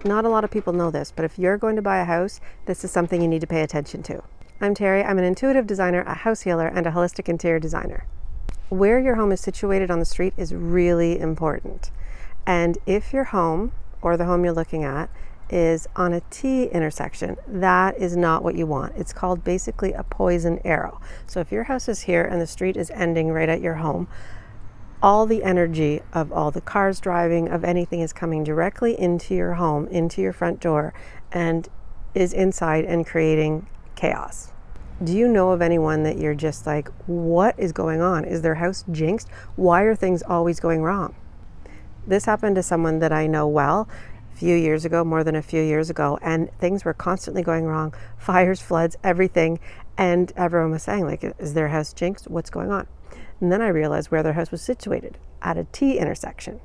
Not a lot of people know this, but if you're going to buy a house, this is something you need to pay attention to. I'm Terry. I'm an intuitive designer, a house healer, and a holistic interior designer. Where your home is situated on the street is really important. And if your home, or the home you're looking at, is on a T intersection, that is not what you want. It's called basically a poison arrow. So if your house is here and the street is ending right at your home, all the energy of all the cars driving, of anything, is coming directly into your home, into your front door, and is inside and creating chaos. Do you know of anyone that you're just like, what is going on? Is their house jinxed? Why are things always going wrong? This happened to someone that I know well a few years ago, more than a few years ago, and things were constantly going wrong. Fires, floods, everything. And everyone was saying, like, is their house jinxed? What's going on? And then I realized where their house was situated, at a T intersection.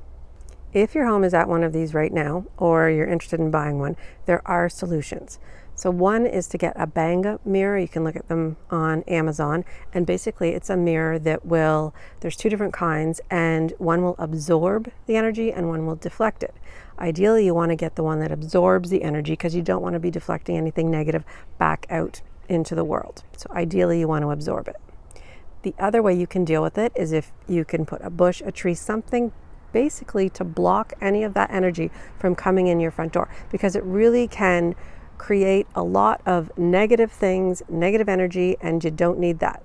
If your home is at one of these right now, or you're interested in buying one, there are solutions. So one is to get a Banga mirror. You can look at them on Amazon. And basically it's a mirror that there's two different kinds, and one will absorb the energy and one will deflect it. Ideally, you want to get the one that absorbs the energy because you don't want to be deflecting anything negative back out into the world. So ideally, you want to absorb it. The other way you can deal with it is if you can put a bush, a tree, something basically to block any of that energy from coming in your front door, because it really can create a lot of negative things, negative energy, and you don't need that.